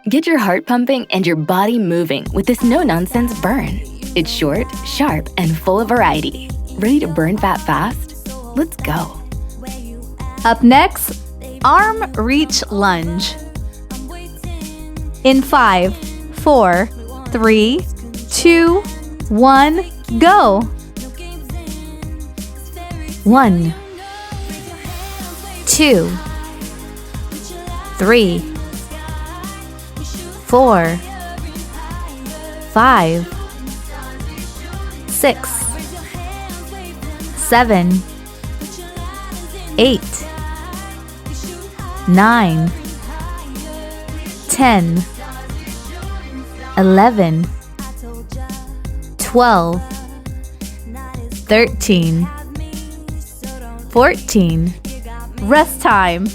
Get your heart pumping and your body moving with this no-nonsense burn. It's short, sharp, and full of variety. Ready to burn fat fast? Let's go. Up next, arm reach lunge. In 5, 4, 3, 2, 1, go. 1, 2, 3, 4, 5, 6, 7, 8, 9, 10, 11, 12, 13, 14. Rest time.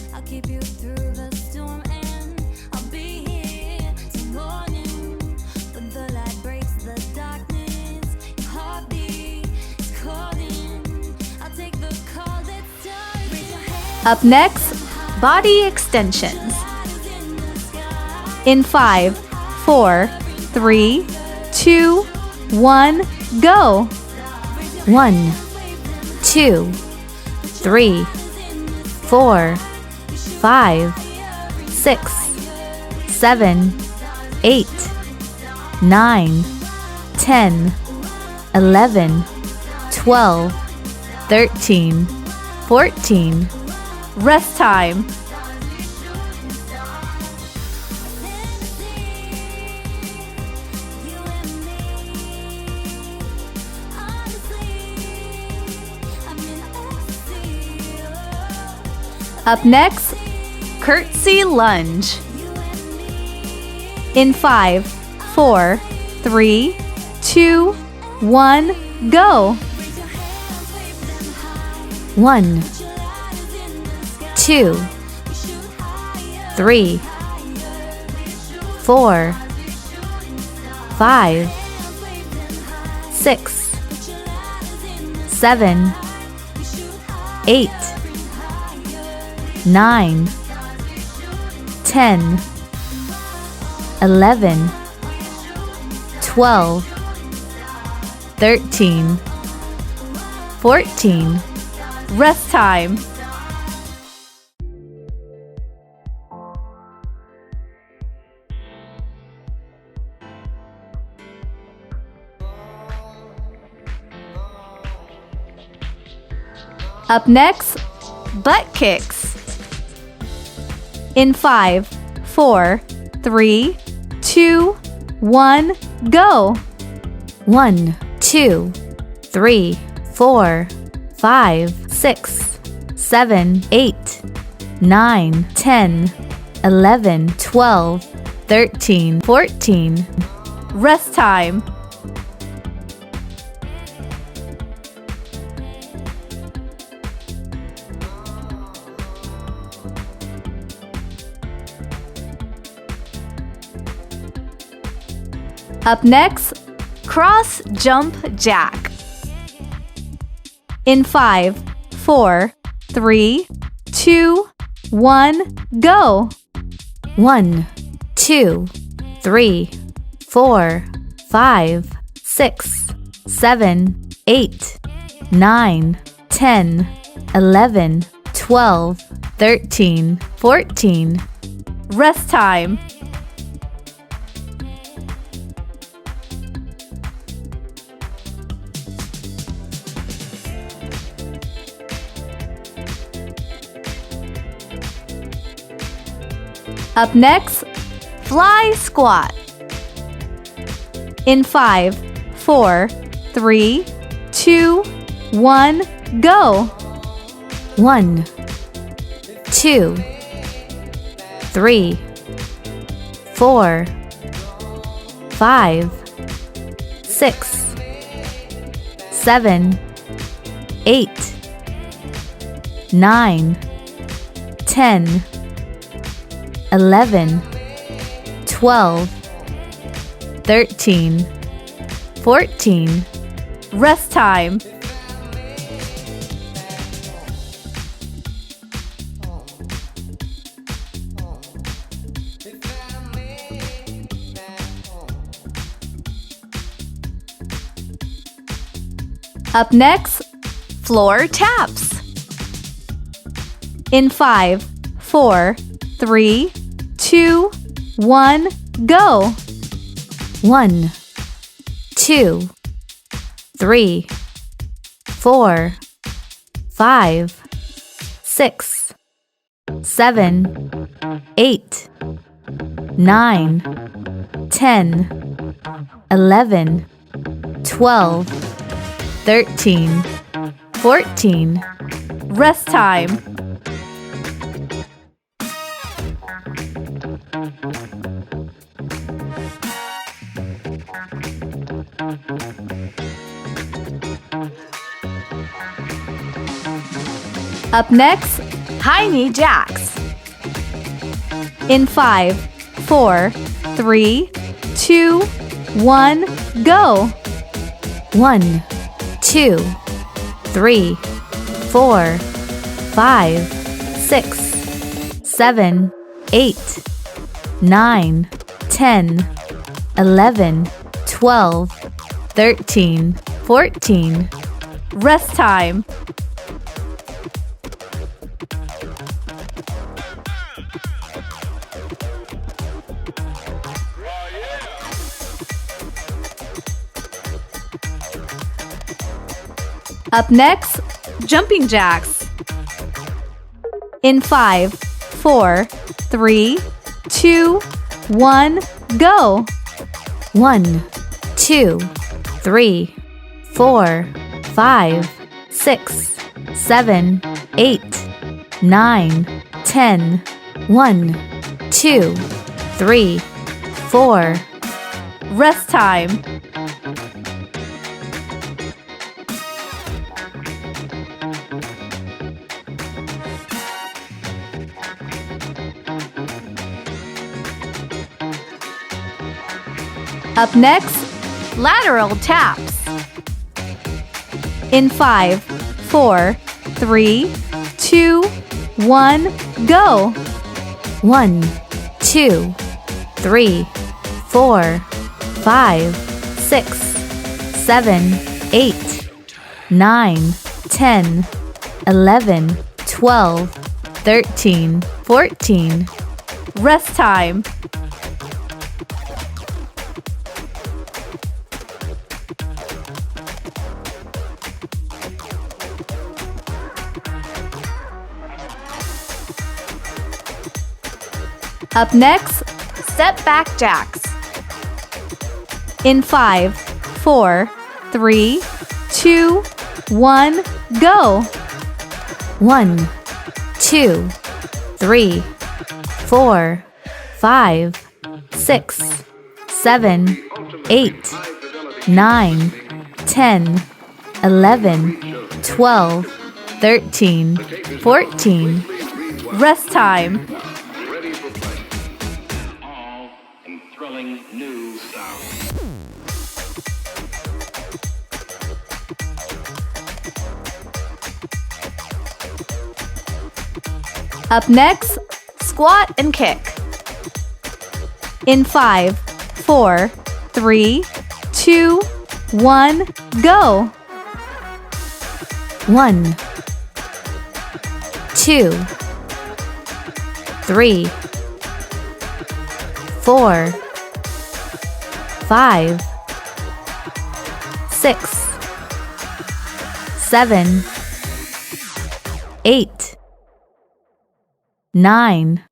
Up next, body extensions. In 5, 4, 3, 2, 1, go. 1, 2, 3, 4, 5, 6, 7, 8, 9, 10, 11, 12, 13, 14. Rest time. Up next, Curtsy Lunge. In 5, 4, 3, 2, 1, go. 1, 2, 3, 4, 5, 6, 7, 8, 9, 10, 11, 12, 13, 14. Rest time. Up next, butt kicks. In 5, 4, 3, 2, 1, go. 1, 2, 3, 4, 5, 6, 7, 8, 9, 10, 11, 12, 13, 14. Rest time. Up next, cross jump jack. In 5, 4, 3, 2, 1, go. 1, 2, 3, 4, 5, 6, 7, 8, 9, 10, 11, 12, 13, 14. Rest time. Up next, fly squat. In 5, 4, 3, 2, 1, go. 1, 2, 3, 4, 5, 6, 7, 8, 9, 10, 11, 12, 13, 14. Rest time. Up next, floor taps. In 5, 4, 3, 2, 1, go. 1, 2, 3, 4, 5, 6, 7, 8, 9, 10, 11, 12, 13, 14. Rest time. Up next, high knee jacks. In 5, 4, 3, 2, 1, go. 1, 2, 3, 4, 5, 6, 7, 8, 9, 10, 11, 12, 13, 14. Rest time. Up next, jumping jacks. In 5, 4, 3, 2, 1, go. 1, 2, 3, 4, 5, 6, 7, 8, 9, 10. 1, 2, 3, 4. Rest time. Up next, lateral taps. In 5, 4, 3, 2, 1, go. 1, 2, 3, 4, 5, 6, 7, 8, 9, 10, 11, 12, 13, 14. Rest time. Up next, step back jacks. In 5, 4, 3, 2, 1, go. 1, 2, 3, 4, 5, 6, 7, 8, 9, 10, 11, 12, 13, 14. Rest time. Up next, squat and kick. In 5, 4, 3, 2, 1, go. 1, 2, 3, 4, 5, 6, 7, 8, 9,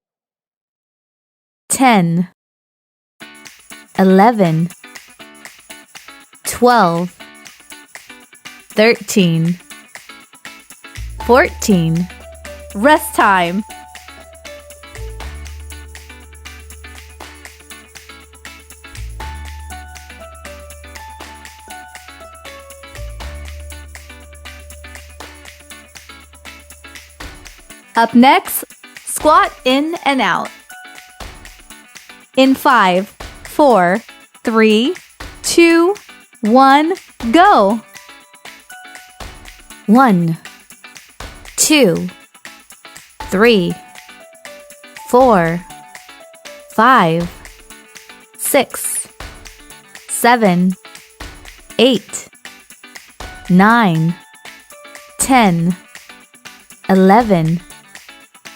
10, 11, 12, 13, 14. Rest time. Up next, squat in and out. In 5, 4, 3, 2, 1, go. 1, 2, 3, 4, 5, 6, 7, 8, 9, 10, 11,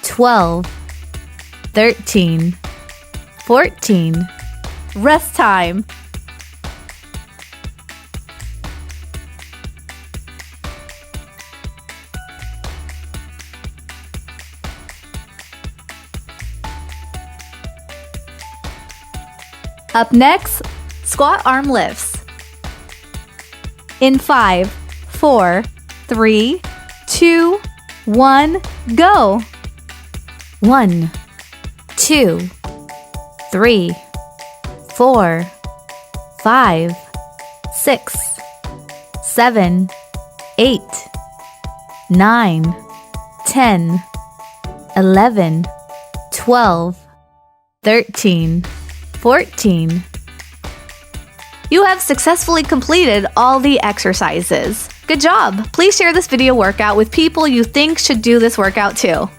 12, 13, 14. Rest time. Up next, squat arm lifts. In 5, 4, 3, 2, 1, go. 1, 2, 3, 4, 5, 6, 7, 8, 9, 10, 11, 12, 13, 14. You have successfully completed all the exercises. Good job! Please share this video workout with people you think should do this workout too.